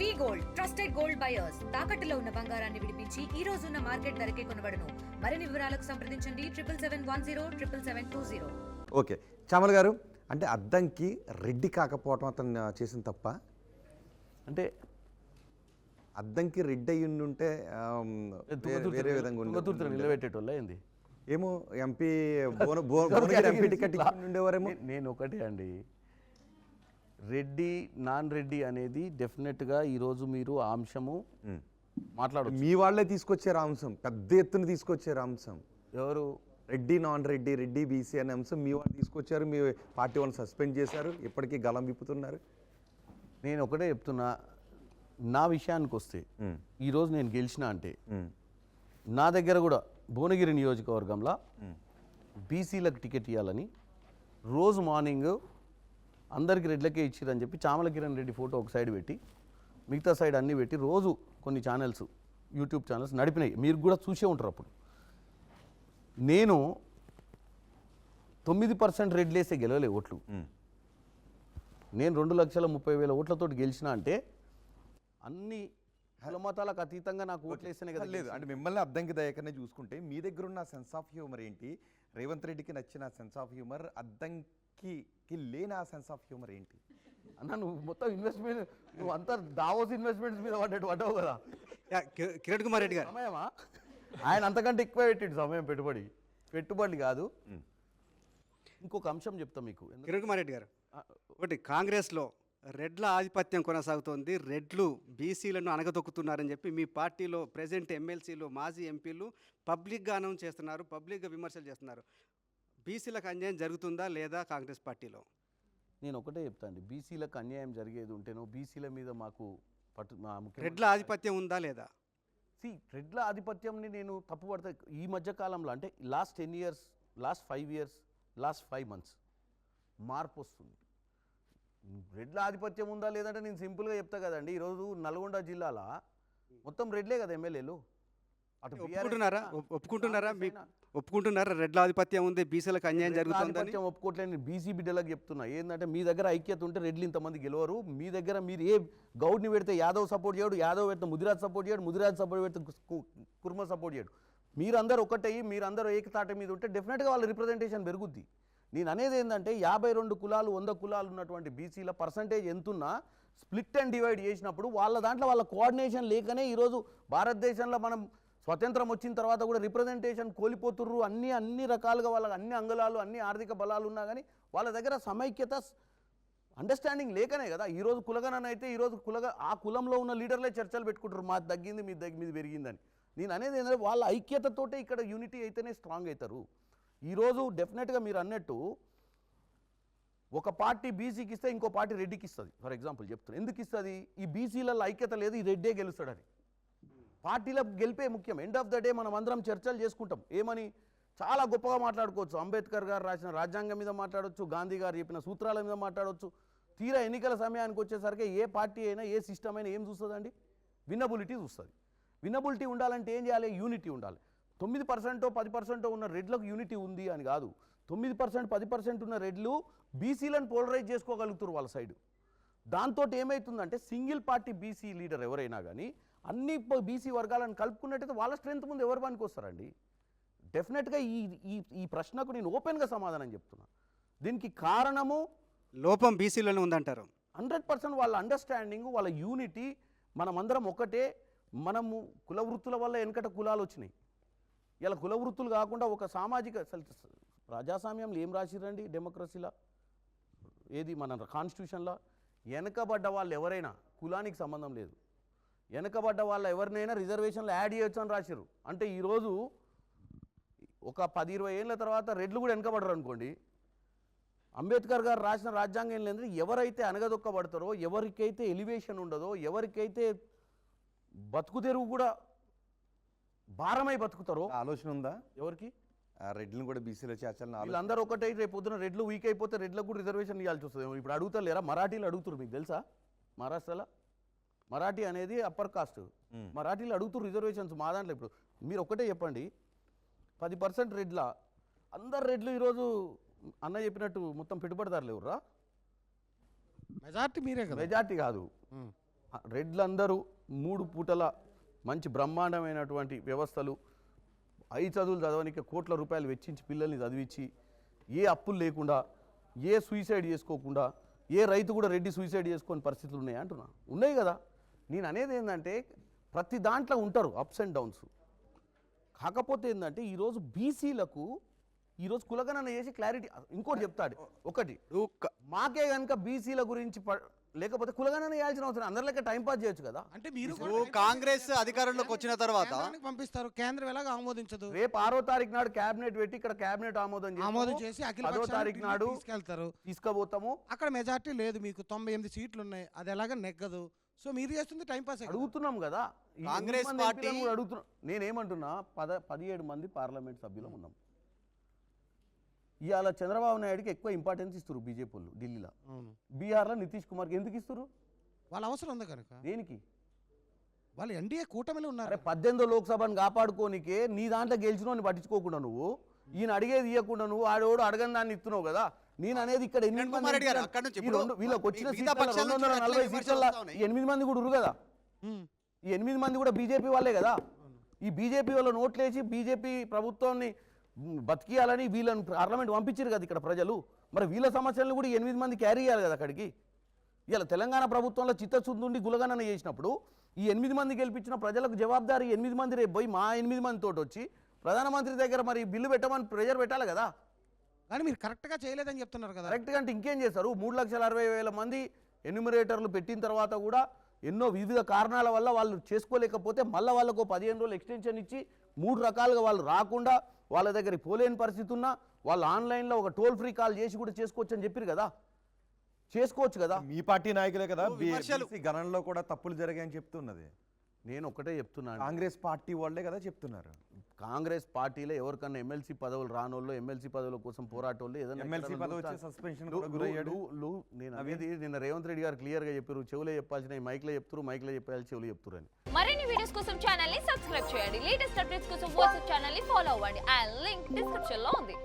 వి gold trusted gold buyers తాకట్టులో ఉన్న బంగారాన్ని విడిపించి ఈ రోజు ఉన్న మార్కెట్ ధరకే కొనబడును. మరిన్ని వివరాలకు సంప్రదించండి 7771077720. ఓకే చామల్ గారు, అంటే అద్దంకి రెడ్డి కాకపోవటం అతను చేసిన తప్ప, అంటే అద్దంకి రెడ్డి అయ్యి ఉంటే వేరే విధంగా నిలబెట్టేటోళ్ళ ఏంది ఏమో ఎంపీ ఎంపీ టికెట్ ఉండేవారేమో. నేను ఒకటే అండి, రెడ్డి నాన్ రెడ్డి అనేది డెఫినెట్గా ఈరోజు మీరు ఆ అంశము మాట్లాడు. మీ వాళ్ళే తీసుకొచ్చారు అంశం, పెద్ద ఎత్తున తీసుకొచ్చారు అంశం. ఎవరు? రెడ్డి నాన్ రెడ్డి, రెడ్డి బీసీ అనే అంశం మీ వాళ్ళు తీసుకొచ్చారు. మీ పార్టీ వాళ్ళని సస్పెండ్ చేశారు, ఇప్పటికీ గలం విప్పుతున్నారు. నేను ఒకటే చెప్తున్నా, నా విషయానికి వస్తే ఈరోజు నేను గెలిచిన అంటే నా దగ్గర కూడా భువనగిరి నియోజకవర్గంలో బీసీలకు టికెట్ ఇవ్వాలని రోజు మార్నింగ్ అందరికి రెడ్లకే ఇచ్చిరని చెప్పి చామల కిరణ్ రెడ్డి ఫోటో ఒక సైడ్ పెట్టి మిగతా సైడ్ అన్నీ పెట్టి రోజు కొన్ని ఛానల్స్, యూట్యూబ్ ఛానల్స్ నడిపినాయి. మీరు కూడా చూసే ఉంటారు. అప్పుడు నేను 9% రెడ్లేసే గెలవలే ఓట్లు. నేను 2,30,000 ఓట్లతో గెలిచిన అంటే అన్ని కులమతాలకు అతీతంగా నాకు ఓట్లేస్తేనే కదా. లేదు అంటే మిమ్మల్ని అద్దంకి దయకనే చూసుకుంటే మీ దగ్గర ఉన్న సెన్స్ ఆఫ్ హ్యూమర్ ఏంటి? రేవంత్ రెడ్డికి నచ్చిన సెన్స్ ఆఫ్ హ్యూమర్, అద్దంకి లేని ఆ సెన్స్ ఆఫ్ హ్యూమర్ ఏంటి? అన్న నువ్వు మొత్తం ఇన్వెస్ట్మెంట్, నువ్వు అంతా దావోస్ ఇన్వెస్ట్మెంట్స్ మీద పడ్డావు కదా. కిరణ్ కుమార్ రెడ్డి గారు సమయమా? ఆయన అంతకంటే ఎక్కువ పెట్టిండు సమయం. పెట్టుబడి కాదు. ఇంకొక అంశం చెప్తా మీకు. కిరణ్ కుమార్ రెడ్డి గారు, ఒకటి కాంగ్రెస్లో రెడ్ల ఆధిపత్యం కొనసాగుతోంది, రెడ్లు బీసీలను అణగదొక్కుతున్నారని చెప్పి మీ పార్టీలో ప్రెజెంట్ ఎమ్మెల్సీలు, మాజీ ఎంపీలు పబ్లిక్గా అనౌన్స్ చేస్తున్నారు, పబ్లిక్గా విమర్శలు చేస్తున్నారు. బీసీలకు అన్యాయం జరుగుతుందా లేదా కాంగ్రెస్ పార్టీలో? నేను ఒకటే చెప్తాను, బీసీలకు అన్యాయం జరిగేది ఉంటేనో బీసీల మీద మాకు రెడ్ల ఆధిపత్యం ఉందా లేదా? రెడ్ల ఆధిపత్యంని నేను తప్పుపడతా. ఈ మధ్య కాలంలో అంటే last 10 years, last 5 years, last 5 months మార్పు వస్తుంది. రెడ్ల ఆధిపత్యం ఉందా లేదంటే నేను సింపుల్గా చెప్తా కదండి. ఈరోజు నల్గొండ జిల్లాలో మొత్తం రెడ్లే కదా ఎమ్మెల్యేలు. అటు ఒప్పుకుంటున్నారా రెడ్ల ఆధిపత్యం ఉంది, బీసీలకు అన్యాయం జరుగుతుంది? ఒప్పుకోవట్లేదు. బీసీ బిడ్డలకు చెప్తున్నా ఏంటంటే, మీ దగ్గర ఐక్యత ఉంటే రెడ్లు ఇంతమంది గెలవరు. మీ దగ్గర మీరు ఏ గౌడ్ని పెడితే యాదవ్ సపోర్ట్ చేయడు, యాదవ్ పెడితే ముదిరాజ్ సపోర్ట్ చేయడు, ముదిరాజ్ సపోర్ట్ పెడితే కుర్మ సపోర్ట్ చేయడు. మీరందరూ ఒకటయ్యి మీరందరూ ఏకతాట మీద ఉంటే డెఫినెట్గా వాళ్ళ రిప్రజెంటేషన్ పెరుగుద్ది. నేను అనేది ఏంటంటే 52 కులాలు 100 కులాలు ఉన్నటువంటి బీసీల పర్సంటేజ్ ఎంతున్నా స్ప్లిట్ అండ్ డివైడ్ చేసినప్పుడు వాళ్ళ దాంట్లో వాళ్ళ కోఆర్డినేషన్ లేకనే ఈరోజు భారతదేశంలో మనం స్వతంత్రం వచ్చిన తర్వాత కూడా రిప్రజెంటేషన్ కోల్పోతుర్రు. అన్ని రకాలుగా వాళ్ళకి అన్ని అంగళాలు, అన్ని ఆర్థిక బలాలు ఉన్నా కానీ వాళ్ళ దగ్గర సమైక్యత, అండర్స్టాండింగ్ లేకనే కదా ఈరోజు కులగణన అయితే ఈరోజు ఆ కులంలో ఉన్న లీడర్లే చర్చలు పెట్టుకుంటారు, మాది తగ్గింది మీది పెరిగిందని. నేను అనేది ఏంటంటే వాళ్ళ ఐక్యతతోటే ఇక్కడ యూనిటీ అయితేనే స్ట్రాంగ్ అవుతారు. ఈరోజు డెఫినెట్గా మీరు అన్నట్టు ఒక పార్టీ బీసీకి ఇస్తే ఇంకో పార్టీ రెడ్డికి ఇస్తుంది. ఫర్ ఎగ్జాంపుల్ చెప్తాను, ఎందుకు ఇస్తుంది? ఈ బీసీలలో ఐక్యత లేదు, ఈ రెడ్డే గెలుస్తాడని. పార్టీలో గెలిపే ముఖ్యం. ఎండ్ ఆఫ్ ద డే మనం అందరం చర్చలు చేసుకుంటాం. ఏమని చాలా గొప్పగా మాట్లాడుకోవచ్చు. అంబేద్కర్ గారు రాసిన రాజ్యాంగం మీద మాట్లాడవచ్చు, గాంధీ గారు చెప్పిన సూత్రాల మీద మాట్లాడవచ్చు. తీరా ఎన్నికల సమయానికి వచ్చేసరికి ఏ పార్టీ అయినా ఏ సిస్టమ్ అయినా ఏం చూస్తుందండి? విన్నబిలిటీ చూస్తుంది. విన్నబిలిటీ ఉండాలంటే ఏం చేయాలి? యూనిటీ ఉండాలి. 9% 10% ఉన్న రెడ్లకు యూనిటీ ఉంది అని కాదు. 9% 10% ఉన్న రెడ్లు బీసీలను పోలరైజ్ చేసుకోగలుగుతారు వాళ్ళ సైడు. దాంతో ఏమవుతుందంటే సింగిల్ పార్టీ బీసీ లీడర్ ఎవరైనా కానీ అన్ని బీసీ వర్గాలను కలుపుకున్నట్టయితే వాళ్ళ స్ట్రెంత్ ముందు ఎవరు పనికి వస్తారండి? డెఫినెట్గా ఈ ప్రశ్నకు నేను ఓపెన్గా సమాధానం చెప్తున్నా. దీనికి కారణము లోపం బీసీలోనే ఉందంటారు. 100% వాళ్ళ అండర్స్టాండింగ్, వాళ్ళ యూనిటీ. మనమందరం ఒకటే. మనము కుల వృత్తుల వల్ల వెనకట కులాలు వచ్చినాయి. ఇలా కుల వృత్తులు కాకుండా ఒక సామాజిక ప్రజాస్వామ్యంలో ఏం రాసిరండి? డెమోక్రసీలో ఏది మన కాన్స్టిట్యూషన్లో వెనకబడ్డ వాళ్ళు ఎవరైనా కులానికి సంబంధం లేదు, వెనకబడ్డ వాళ్ళ ఎవరినైనా రిజర్వేషన్లో యాడ్ చేయొచ్చు అని రాశారు. అంటే ఈరోజు ఒక 10-20 ఏళ్ళ తర్వాత రెడ్లు కూడా వెనకబడరు అనుకోండి. అంబేద్కర్ గారు రాసిన రాజ్యాంగం ఏం లేదు, ఎవరైతే అనగదొక్కబడతారో, ఎవరికైతే ఎలివేషన్ ఉండదో, ఎవరికైతే బతుకు తెరువు కూడా భారమై బతుకుతారో. ఆలోచన ఉందా ఎవరికి? రెడ్లను కూడా బీసీలో చేర్చాలని. వీళ్ళందరూ ఒకటే. రేపు పొద్దున రెడ్లు వీక్ అయిపోతే రెడ్లకు కూడా రిజర్వేషన్ ఇవ్వాల్సి వస్తుంది. ఇప్పుడు అడుగుతారు లేరా? మరాఠీలు అడుగుతారు. మీకు తెలుసా? మహారాష్ట్రలో మరాఠీ అనేది అప్పర్ కాస్ట్. మరాఠీలు అడుగుతారు రిజర్వేషన్స్. మా దాంట్లో ఇప్పుడు మీరు ఒకటే చెప్పండి, 10% రెడ్ల అందరు రెడ్లు ఈరోజు అన్న చెప్పినట్టు మొత్తం పెట్టుబడిదారులు ఎవర్రా? మెజార్టీ మీరే కదా. మెజార్టీ కాదు, రెడ్లందరూ 3 పూటల మంచి బ్రహ్మాండమైనటువంటి వ్యవస్థలు 5 చదువులు చదవడానికి కోట్ల రూపాయలు వెచ్చించి పిల్లల్ని చదివించి ఏ అప్పులు లేకుండా ఏ సూసైడ్ చేసుకోకుండా ఏ రైతు కూడా రెడ్డి సూసైడ్ చేసుకునే పరిస్థితులు ఉన్నాయి అంటున్నా. ఉన్నాయి కదా. నేను అనేది ఏంటంటే ప్రతి దాంట్లో ఉంటారు అప్స్ అండ్ డౌన్స్. కాకపోతే ఏంటంటే ఈరోజు బీసీలకు ఈరోజు కులగణన చేసి క్లారిటీ ఇంకోటి చెప్తాడు. ఒకటి మాకే కనుక బీసీల గురించి లేకపోతే కులగణన చేయాల్సిన అవసరం అందరి లెక్క టైం పాస్ చేయొచ్చు కదా. అంటే మీరు కాంగ్రెస్ అధికారంలోకి వచ్చిన తర్వాత కేంద్రానికి పంపిస్తారు, కేంద్రం ఎలాగ ఆమోదించదు. రేపు 6వ తారీఖు నాడు క్యాబినెట్ పెట్టి ఇక్కడ క్యాబినెట్ ఆమోదం చేసి అఖిల 10వ తారీఖు నాడు తీసుకెళ్తారు. తీసుకుపోతాము. అక్కడ మెజార్టీ లేదు, మీకు 98 సీట్లు ఉన్నాయి, అది ఎలాగ నెగ్గదు. సో మీరు చేస్తుంది టైం పాస్. అడుగుతున్నాం కదా ఈ కాంగ్రెస్ 8 మంది పార్టీ ఎంపీలను కూడా అడుగుతున్నా. నేనేమంటున్నా 17 మంది పార్లమెంట్ సభ్యులు ఉన్నాం. ఇవాళ చంద్రబాబు నాయుడుకి ఎక్కువ ఇంపార్టెన్స్ ఇస్తారు బీజేపీ వాళ్ళు ఢిల్లీలో. బీహార్లో నితీష్ కుమార్కి ఎందుకు ఇస్తారు? వాళ్ళ అవసరం ఉంది కనుక. దేనికి? వాళ్ళు ఎన్డీఏ కూటమిలో ఉన్నారు. అరే 18వ లోక్సభను కాపాడుకోనికే నీ దాంట్లో గెలిచినోని పట్టించుకోకుండా నువ్వు ఈయన అడిగేది ఇవ్వకుండా నువ్వు ఆడోడు అడగని దాన్ని ఇస్తున్నావు కదా. నేను అనేది ఇక్కడ 8 మంది వీళ్ళకి వచ్చిన సీట్ల 240 సీట్ల 8 మంది కూడా ఉరు కదా. ఈ 8 మంది కూడా బీజేపీ వాళ్ళే కదా. ఈ బీజేపీ వాళ్ళ నోట్లేసి బీజేపీ ప్రభుత్వాన్ని బతికియాలని వీళ్ళని పార్లమెంట్ పంపించారు కదా ఇక్కడ ప్రజలు. మరి వీళ్ళ సమస్యలను కూడా 8 మంది క్యారీ చేయాలి కదా అక్కడికి. ఇలా తెలంగాణ ప్రభుత్వంలో చిత్తశుద్ధి ఉండి గులగణన చేసినప్పుడు ఈ 8 మంది గెలిపించిన ప్రజలకు జవాబుదారీ 8 మంది రేపు పోయి మా 8 మంది తోటి వచ్చి ప్రధానమంత్రి దగ్గర మరి బిల్లు పెట్టమని ప్రెజర్ పెట్టాలి కదా. కానీ మీరు కరెక్ట్గా చేయలేదని చెప్తున్నారు కదా. కరెక్ట్గా అంటే ఇంకేం చేస్తారు? 3,60,000 మంది ఎన్యూమరేటర్లు పెట్టిన తర్వాత కూడా ఎన్నో వివిధ కారణాల వల్ల వాళ్ళు చేసుకోలేకపోతే మళ్ళీ వాళ్ళకు 15 రోజులు ఎక్స్టెన్షన్ ఇచ్చి 3 రకాలుగా వాళ్ళు రాకుండా వాళ్ళ దగ్గరికి పోలేని పరిస్థితి ఉన్నా వాళ్ళు ఆన్లైన్లో ఒక టోల్ ఫ్రీ కాల్ చేసి కూడా చేసుకోవచ్చు అని చెప్పారు కదా. చేసుకోవచ్చు కదా. మీ పార్టీ నాయకులే కదా బీసీ గణనలో కూడా తప్పులు జరిగాయని చెప్తున్నది. నేను ఒకటే చెప్తున్నాను, కాంగ్రెస్ పార్టీ వాళ్ళే కదా చెప్తున్నారు. కాంగ్రెస్ పార్టీలో ఎవరికన్నా ఎమ్మెల్సీ పదవులు రానోళ్ళు ఎమ్మెల్సీ పదవుల కోసం పోరాటోళ్ళు ఏదైనా ఎమ్మెల్సీ పదవి వచ్చి సస్పెన్షన్ కూడా గురయ్యాడు. నేను అనేది నిన్న రేవంత్ రెడ్డి గారు క్లియర్గా చెప్పారు, చెవులే చెప్పాల్సిన మైక్లో చెప్తారు, మైక్లో చెప్పాలి చెవులు చెప్తారు అని. మరిన్ని వీడియోస్ కోసం ఛానల్ ని సబ్స్క్రైబ్ చేయండి. లేటెస్ట్ అప్డేట్స్ కోసం వాట్సాప్ ఛానల్ ని ఫాలో అవ్వండి. ఆ లింక్ డిస్క్రిప్షన్ లో ఉంది.